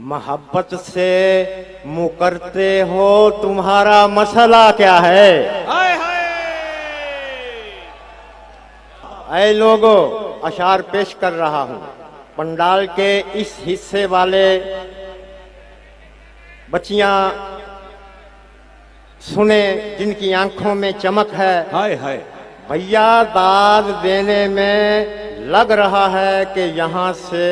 मोहब्बत से मुकरते हो, तुम्हारा मसला क्या है? हाय हाय। ऐ लोगों, अशार पेश कर रहा हूँ। पंडाल के इस हिस्से वाले बच्चियां सुने, जिनकी आंखों में चमक है। हाय हाय। भैया दाद देने में लग रहा है कि यहाँ से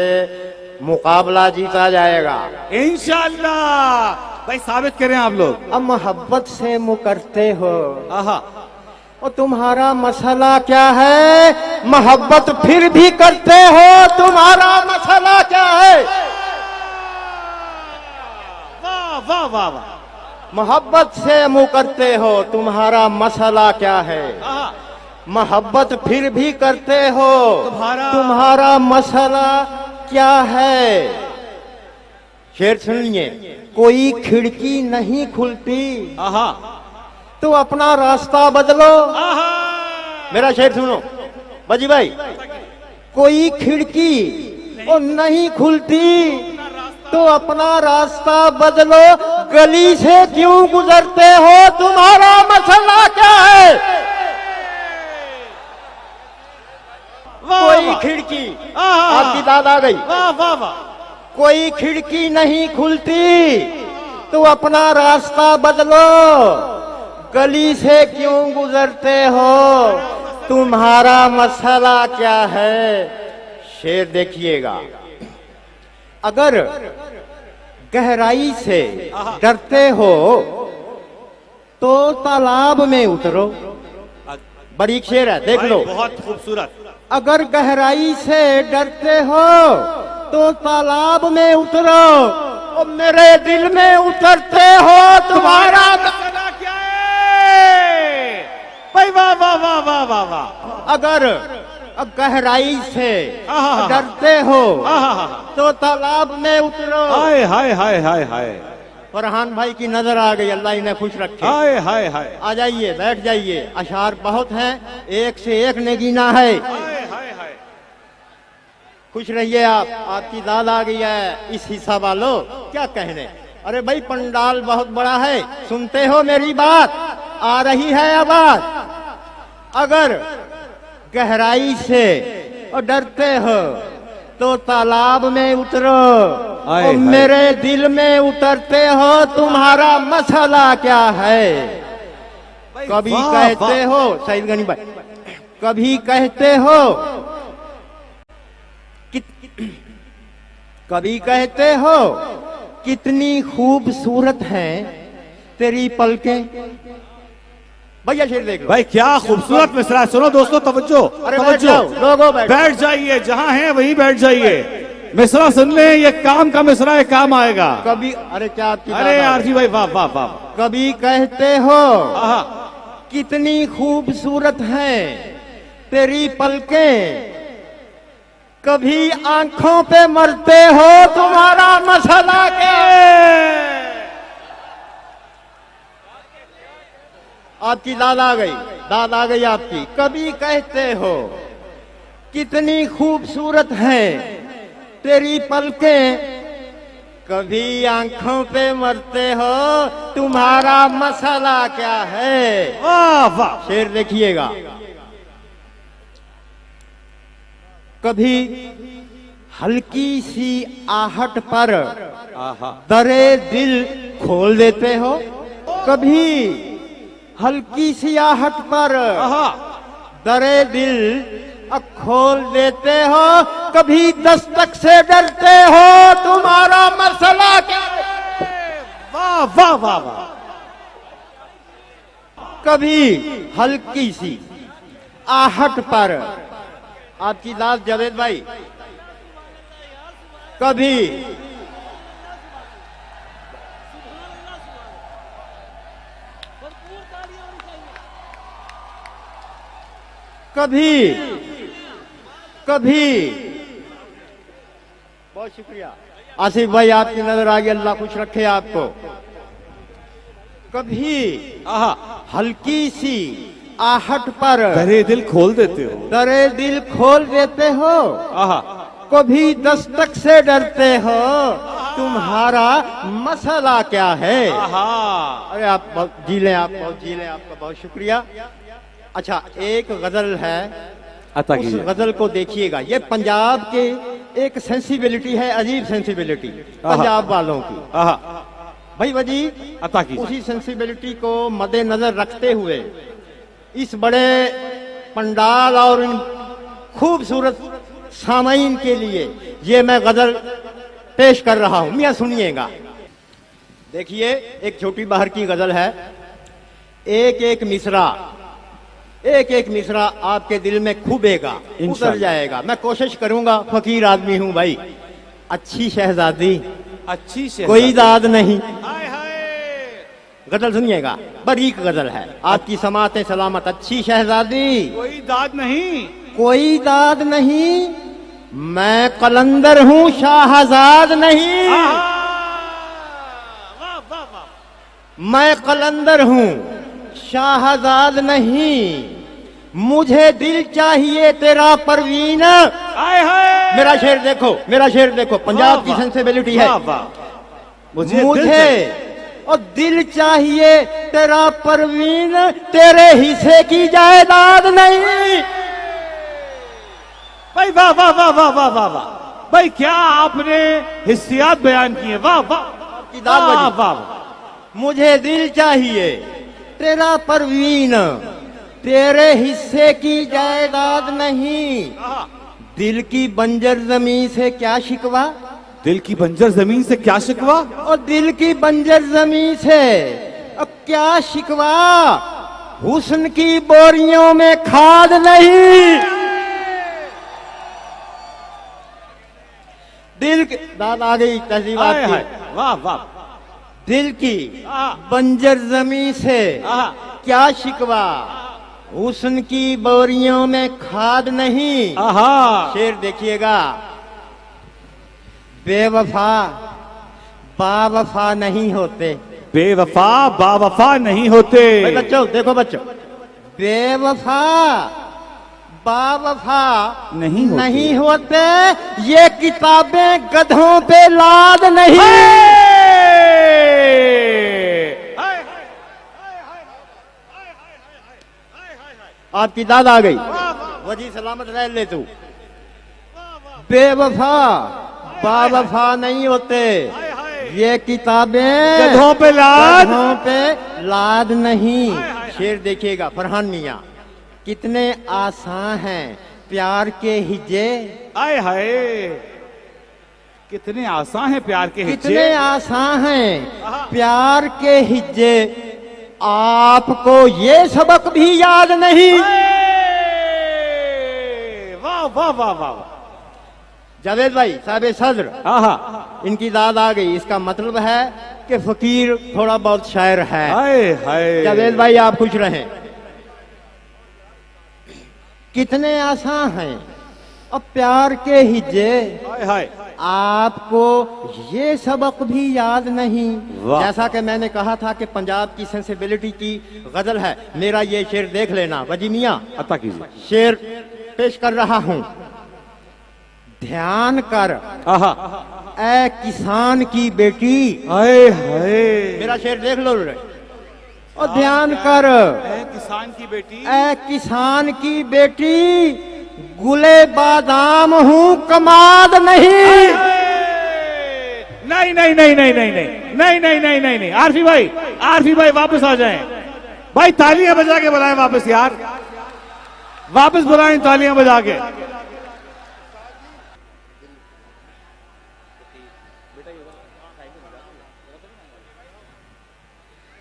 मुकाबला जीता जाएगा इंशाअल्लाह। भाई साबित करें आप लोग। अब मोहब्बत से मुकरते हो, आहा। और तुम्हारा मसला क्या है? मोहब्बत फिर भी करते हो, तुम्हारा मसला क्या है? वाह वाह वाह वाह। मोहब्बत से मुकरते हो, तुम्हारा मसला क्या है? आहा। मोहब्बत फिर भी करते हो, तुम्हारा मसला क्या है? शेर सुनिए। कोई खिड़की नहीं खुलती, आहा। तो अपना रास्ता बदलो। आहा। मेरा शेर सुनो बाजी भाई। कोई खिड़की वो नहीं खुलती, तो अपना रास्ता बदलो। गली से क्यों गुजरते हो, तुम्हारा मसला क्या है? कोई खिड़की, आपकी दाद आ गई। वाह वाह वाह। कोई खिड़की नहीं खुलती, तो अपना रास्ता बदलो। गली से क्यों गुजरते हो, तुम्हारा मसला क्या है? शेर देखिएगा। अगर गहराई से डरते हो, तो तालाब में उतरो। बड़ी शेर है, देख लो। बहुत खूबसूरत। अगर गहराई से डरते हो, तो तालाब में उतरो। और मेरे दिल में उतरते हो, तुम्हारा मसला क्या है? भाई वाह वाह वाह वाह वाह वाह। अगर गहराई से आहा। डरते हो, आहा। तो तालाब में उतरो। हाय हाय हाय हाय हाय। फरहान भाई की नजर आ गई, अल्लाह इन्हें खुश रखे। हाय हाय हाय। आ जाइए, बैठ जाइए। अशार बहुत हैं, एक से एक नगीना है। हाय हाय हाय। खुश रहिए आप, आपकी दाद आ गई है। इस हिस्सा वालों क्या कहने। अरे भाई पंडाल बहुत बड़ा है, सुनते हो मेरी बात? आ रही है आवाज। अगर गहराई से और डरते हो, तो तालाब में उतरो। और मेरे दिल में उतरते हो, तुम्हारा मसला क्या है? कभी कहते हो, सईद गनी भाई, कभी कहते हो कभी कहते हो कितनी खूबसूरत हैं तेरी पलकें। भैया शेर देख लो। भाई क्या खूबसूरत मिसरा। सुनो दोस्तों, तवज्जो। अरे बैठ जाओ लोगों, बैठ जाइए, जहां हैं वहीं बैठ जाइए। मिसरा सुन ले, ये काम का मिसरा है, काम आएगा। कभी, अरे क्या आपकी, अरे यार जी भाई वाह वाह वाह। कभी कहते हो आहा। कितनी खूबसूरत हैं तेरी पलकें, कभी आंखों पे मरते हो, तुम्हारा मसला क्या है? आपकी दाद आ गई, दाद आ गई आपकी। कभी कहते हो कितनी खूबसूरत है तेरी पलकें, कभी आंखों पे मरते हो, तुम्हारा मसला क्या है? वाह वाह। शेर देखिएगा। कभी हल्की सी आहट पर दरे दिल खोल देते हो, कभी हल्की सी आहट पर दरे दिल खोल देते हो, कभी दस्तक से डरते हो, तुम्हारा मसला क्या है? वाह वाह वाह वाह। कभी हल्की सी आहट पर, आपकी दाद जावेद भाई, कभी कभी कभी बहुत शुक्रिया आसिफ भाई, आपकी नजर आ गई, अल्लाह खुश रखे आपको। कभी हल्की सी आहट पर दरे दिल खोल देते हो, दरे दिल खोल देते हो, आहा, कभी दस्तक से डरते हो, तुम्हारा मसला क्या है। आहा। अरे आप बहुत जी लें, आप बहुत जी लें, आपका बहुत शुक्रिया। अच्छा, एक गजल है, अता उस कीजिए। गजल को देखिएगा। ये पंजाब के एक सेंसिबिलिटी है, अजीब सेंसिबिलिटी पंजाब वालों की। आहा। भाई वजी, अता कीजिए। उसी सेंसिबिलिटी को मद्देनजर रखते हुए इस बड़े पंडाल और इन खूबसूरत सामाइन के लिए ये मैं गजल पेश कर रहा हूं। मियां सुनिएगा। देखिए, एक छोटी बहार की गजल है। एक एक मिसरा आपके दिल में खूबेगा, उतर इंशाअल्लाह। जाएगा। मैं कोशिश करूंगा, फकीर आदमी हूं भाई। अच्छी शहजादी अच्छी से कोई दाद नहीं। हाय हाय। गजल सुनिएगा, बारीक गजल है। आपकी समातें सलामत। अच्छी शहजादी कोई दाद नहीं। कोई दाद नहीं, मैं कलंदर हूँ शाहजाद नहीं। आहा। वाह वाह वाह। मैं कलंदर हूँ शाहजाद नहीं, मुझे दिल चाहिए तेरा परवीन। हाय हाय। मेरा शेर देखो, मेरा शेर देखो, पंजाब की वाह, सेंसिबिलिटी है। वाह वाह। मुझे और दिल चाहिए तेरा परवीन, तेरे हिस्से की जायदाद नहीं। भाई वाह वाह वाह वाह वाह वाह वाह। भाई क्या आपने हिस्सियात बयान किए। वाह वाह। की दाद वाह बजी। वाह। मुझे दिल चाहिए तेरा परवीन, तेरे हिस्से की जायदाद नहीं। आहा। दिल की बंजर जमीन से क्या शिकवा, दिल की बंजर जमीन से क्या शिकवा। और दिल की बंजर जमीन से अब क्या शिकवा, हुस्न की बोरियों में खाद नहीं। दिल की दाद आ गई, तहजीब हाय आपकी। हाय। वाह वाह। दिल की आहा। बंजर जमीन से आहा। क्या शिकवा, हुस्न की बोरियों में खाद नहीं। आहा। शेर देखिएगा। बेवफा बावफा नहीं होते। बेवफा बावफा नहीं होते। भाई बच्चों देखो, बच्चों, बेवफा बावफा नहीं होते। ये किताबें गधों पे लाद नहीं। आपकी दाद आ गई, वजी सलामत रह ले तू। बेवफा बावफा नहीं होते, ये किताबें गधों पे लाद। गधों पे लाद नहीं। शेर देखिएगा, फरहान मियां। कितने आसान हैं प्यार के हिज्जे, हाय हाय। कितने आसान है प्यार के कितने हिज्जे। आसान हैं प्यार के हिज्जे, आपको ये सबक भी याद नहीं। वाह वाह वाह वाह। जावेद भाई साहब सदर, आहा। इनकी दाद आ गई। इसका मतलब है कि फकीर थोड़ा बहुत शायर है। हाय हाय। जावेद भाई आप खुश रहें। कितने आसान हैं अब प्यार के हिज्जे, हाय हाय। आपको ये सबक भी याद नहीं। वाह। जैसा कि मैंने कहा था कि पंजाब की सेंसिबिलिटी की गजल है। मेरा ये शेर देख लेना वजी मियां। अता कीजिए। शेर पेश कर रहा हूं। ध्यान कर आहा। ए किसान की बेटी। हाय हाय। मेरा शेर देख लो रे। और ध्यान कर ऐ किसान की बेटी। ए किसान की बेटी, गुले बादाम हूँ कमाद नहीं। नहीं नहीं नहीं नहीं नहीं नहीं नहीं नहीं नहीं नहीं नहीं। आरफी भाई, आरफी भाई वापस आ जाएं। भाई तालियां बजा के बुलाएं वापस यार। वापस बुलाएं तालियां बजा के।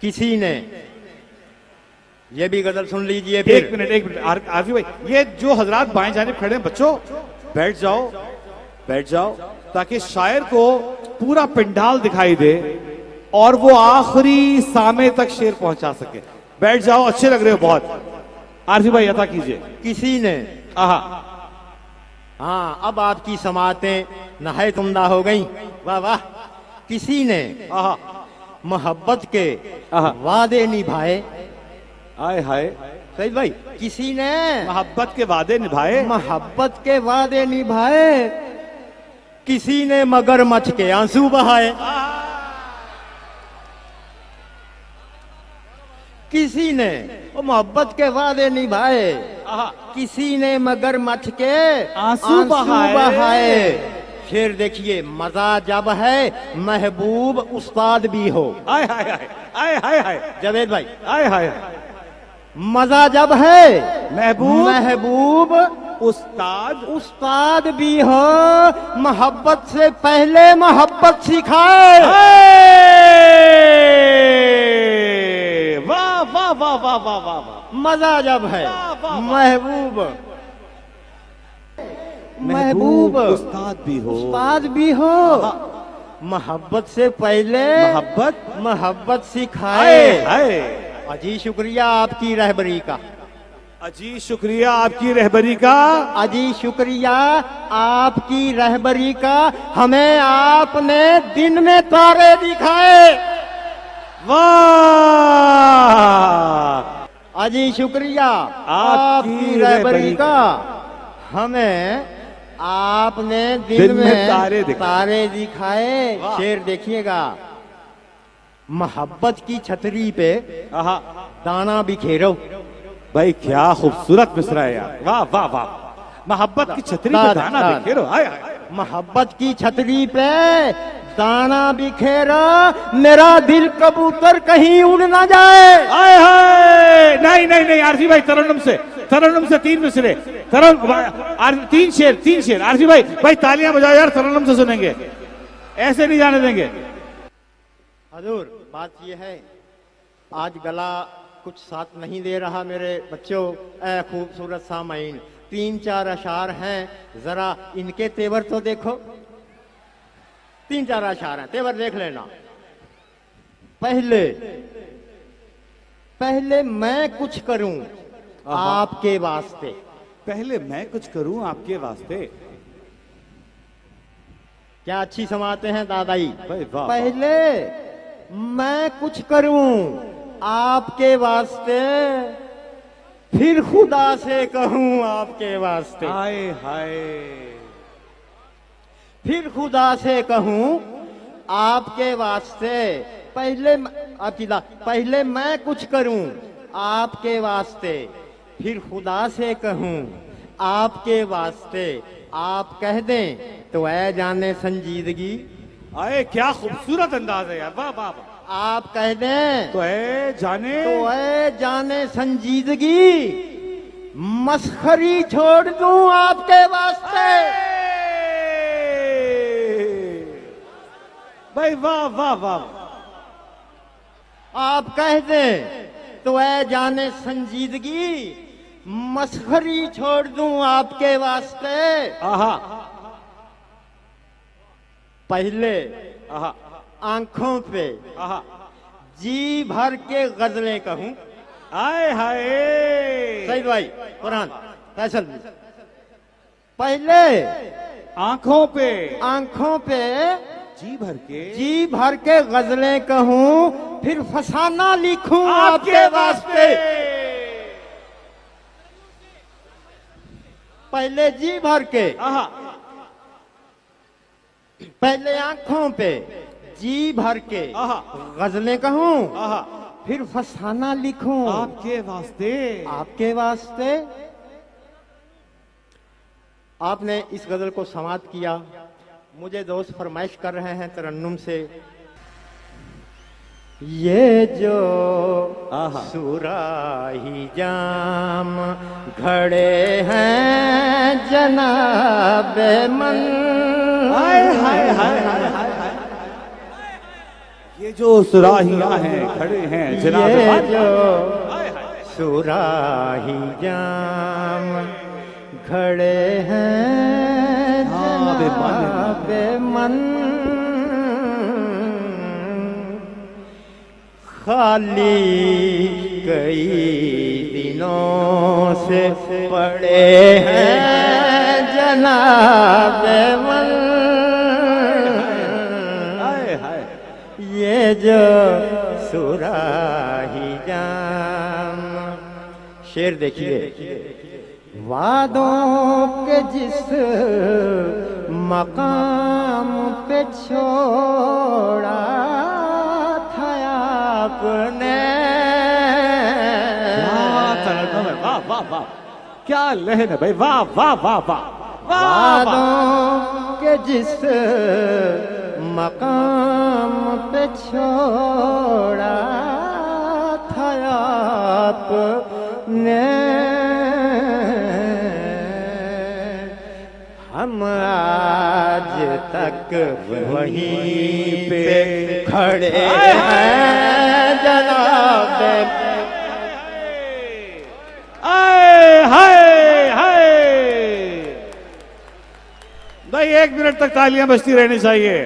किसी ने, ये भी गजल सुन लीजिए एक फिर। मिनट एक मिनट। आरफी भाई, ये जो हजरात बाएं जानिब खड़े हैं, बच्चों बैठ जाओ, बैठ जाओ, ताकि शायर को पूरा पिंडाल दिखाई दे और वो आखिरी सामे तक शेर पहुंचा सके। बैठ जाओ, अच्छे लग रहे हो बहुत। आरफी भाई अता कीजिए। किसी ने, आहा। हाँ अब आपकी समातें नहायत उम्दा हो गई। वाह वाह। किसी ने आहा। मोहब्बत के आहा। वादे निभाए। हाय हाय। सही भाई, किसी ने मोहब्बत के वादे निभाए। मोहब्बत के वादे निभाए, किसी ने मगरमच्छ के आंसू बहाए, किसी ने वो मोहब्बत के वादे निभाए, किसी ने मगरमच्छ के आंसू बहाए। फिर देखिए मजा जब है महबूब उस्ताद भी हो। आय हाय हाय, आय हाय हाय, जावेद भाई, आय हाय, मजा जब है महबूब उस्ताद उस्ताद भी हो, मोहब्बत से पहले मोहब्बत सिखाए। वाह वाह वाह वाह वाह वाह वाह। मजा जब है वाह, वाह, वाह। महबूब उस्ताद भी हो, उस्ताद भी हो, मोहब्बत से पहले मोहब्बत सिखाए। हाय अजी शुक्रिया आपकी रहबरी का, अजी शुक्रिया आपकी रहबरी का, अजी शुक्रिया आपकी रहबरी का, हमें आपने दिन में तारे दिखाए। वाह अजी शुक्रिया आपकी रहबरी का, हमें आपने दिन में तारे दिखाए। वाह। शेर देखिएगा, मोहब्बत की छतरी पे दाना बिखेरो। भाई क्या खूबसूरत मिसरा है यार, वाह वाह वाह। मोहब्बत की छतरी पे दाना बिखेरो, हाय हाय। मोहब्बत की छतरी पे दाना बिखेरो, मेरा दिल कबूतर कहीं उड़ ना जाए। हाय हाय, नहीं नहीं नहीं आरसी भाई, तरन्नुम से 3 मिसरे, तीन शेर आरसी भाई तालियां बजाओ यार, तरन्नुम से सुनेंगे, ऐसे नहीं जाने देंगे। हजूर बात यह है, आज गला कुछ साथ नहीं दे रहा मेरे बच्चों। ऐ खूबसूरत सामाइन, 3-4 अशार हैं, जरा इनके तेवर तो देखो। 3-4 अशार हैं, तेवर देख लेना। पहले मैं कुछ करूं आपके वास्ते, पहले मैं कुछ करूं आपके वास्ते। क्या अच्छी समाते हैं दादाई। भाई वाह, पहले मैं कुछ करूं आपके वास्ते, फिर खुदा से कहूं आपके वास्ते। हाय हाय, फिर खुदा से कहूं आपके वास्ते। पहले मैं कुछ करूं आपके वास्ते, फिर खुदा से कहूं आपके वास्ते। आप कह दें तो ऐ जाने संजीदगी। आए क्या खूबसूरत अंदाज है यार, वाह वाह वाह। आप कह दें तो ऐ जाने संजीदगी, मस्खरी छोड़ दूं आपके वास्ते। भाई वाह वाह वाह। आप कह दें तो ऐ जाने संजीदगी, मस्खरी छोड़ दूं आपके वास्ते। आहा, पहले आंखों पे जी भर के गजलें कहूं। आए हाय, सही भाई कुरान फैसल। पहले आंखों पे जी भर के गजलें कहूं, फिर फसाना लिखूं आपके वास्ते। पहले जी भर के, पहले आंखों पे जी भर के गजलें कहूं, फिर फसाना लिखूं आपके वास्ते। आपने इस गजल को समाप्त किया। मुझे दोस्त फरमाइश कर रहे हैं तरन्नुम से, ये जो सुराही जाम घड़े हैं जनाबे मन। हाय हाय हाय हाय हाय, ये जो सुराहियां हैं खड़े हैं जनाबे मन। ये जो सुराही जाम घड़े हैं जनाबे मन, खाली कई दिनों से पड़े हैं जनाबे मन। ये जो सुराही जाम। शेर देखिए, वादों के जिस मकाम पे छोड़ा था आपने। वाह वाह वाह, क्या लहन है भाई, वाह वाह वाह वाह वाह वाह। वादों के जिस मकाम पे छोड़ा था आपने, हम आज तक वहीं पे खड़े हैं जनाब। हाय हाय हाय। भाई 1 मिनट तक तालियां बजती रहनी चाहिए।